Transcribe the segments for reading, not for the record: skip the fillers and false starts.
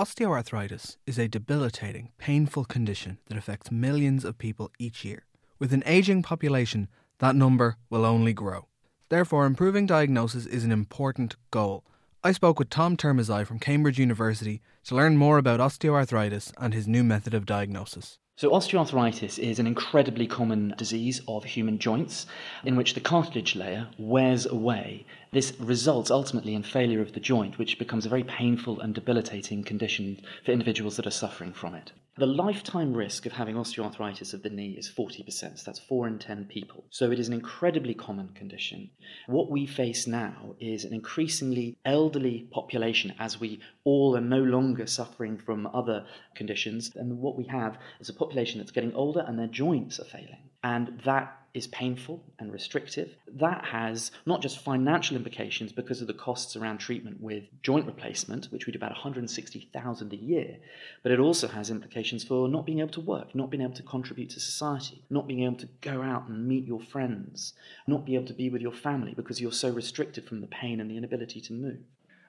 Osteoarthritis is a debilitating, painful condition that affects millions of people each year. With an ageing population, that number will only grow. Therefore, improving diagnosis is an important goal. I spoke with Tom Termazai from Cambridge University to learn more about osteoarthritis and his new method of diagnosis. So osteoarthritis is an incredibly common disease of human joints in which the cartilage layer wears away. This results ultimately in failure of the joint, which becomes a very painful and debilitating condition for individuals that are suffering from it. The lifetime risk of having osteoarthritis of the knee is 40%, so that's 4 in 10 people. So it is an incredibly common condition. What we face now is an increasingly elderly population as we all are no longer suffering from other conditions, and what we have is a population that's getting older and their joints are failing. And that is painful and restrictive. That has not just financial implications because of the costs around treatment with joint replacement, which we do about $160,000 a year, but it also has implications for not being able to work, not being able to contribute to society, not being able to go out and meet your friends, not be able to be with your family because you're so restricted from the pain and the inability to move.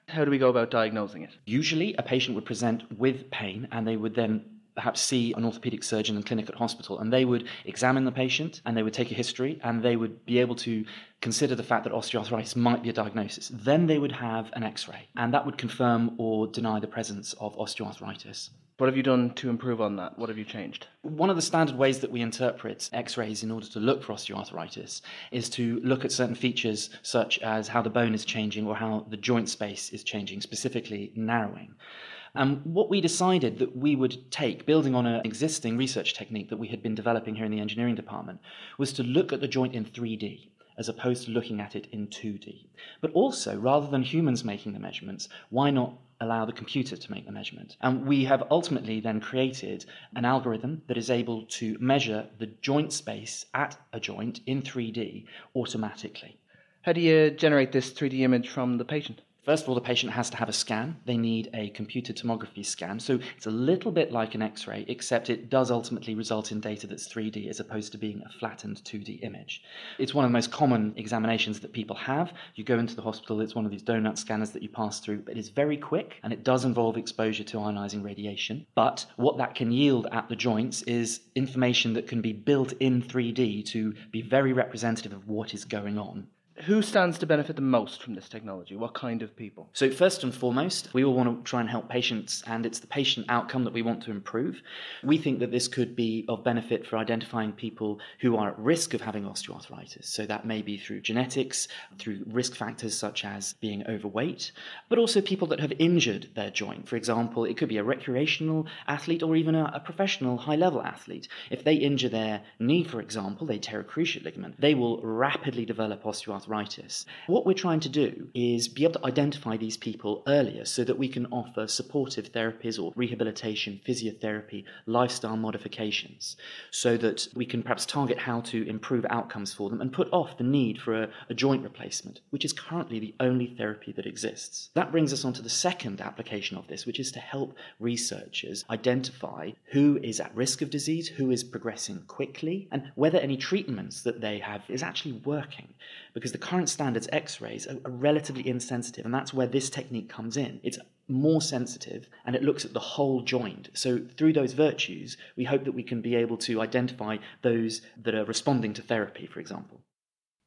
How do we go about diagnosing it? Usually, a patient would present with pain and they would then perhaps see an orthopaedic surgeon in clinic at hospital, and they would examine the patient and they would take a history and they would be able to consider the fact that osteoarthritis might be a diagnosis. Then they would have an x-ray and that would confirm or deny the presence of osteoarthritis. What have you done to improve on that? What have you changed? One of the standard ways that we interpret x-rays in order to look for osteoarthritis is to look at certain features such as how the bone is changing or how the joint space is changing, specifically narrowing. What we decided that we would take, building on an existing research technique that we had been developing here in the engineering department, was to look at the joint in 3D as opposed to looking at it in 2D. But also, rather than humans making the measurements, why not allow the computer to make the measurement? And we have ultimately then created an algorithm that is able to measure the joint space at a joint in 3D automatically. How do you generate this 3D image from the patient? First of all, the patient has to have a scan. They need a computer tomography scan. So it's a little bit like an X-ray, except it does ultimately result in data that's 3D as opposed to being a flattened 2D image. It's one of the most common examinations that people have. You go into the hospital, it's one of these donut scanners that you pass through, but it's very quick and it does involve exposure to ionizing radiation. But what that can yield at the joints is information that can be built in 3D to be very representative of what is going on. Who stands to benefit the most from this technology? What kind of people? So first and foremost, we all want to try and help patients, and it's the patient outcome that we want to improve. We think that this could be of benefit for identifying people who are at risk of having osteoarthritis. So that may be through genetics, through risk factors such as being overweight, but also people that have injured their joint. For example, it could be a recreational athlete or even a professional high-level athlete. If they injure their knee, for example, they tear a cruciate ligament, they will rapidly develop osteoarthritis. What we're trying to do is be able to identify these people earlier so that we can offer supportive therapies or rehabilitation, physiotherapy, lifestyle modifications, so that we can perhaps target how to improve outcomes for them and put off the need for a joint replacement, which is currently the only therapy that exists. That brings us on to the second application of this, which is to help researchers identify who is at risk of disease, who is progressing quickly, and whether any treatments that they have is actually working. Because the current standards X-rays are relatively insensitive, and that's where this technique comes in. It's more sensitive and it looks at the whole joint. So through those virtues, we hope that we can be able to identify those that are responding to therapy, for example.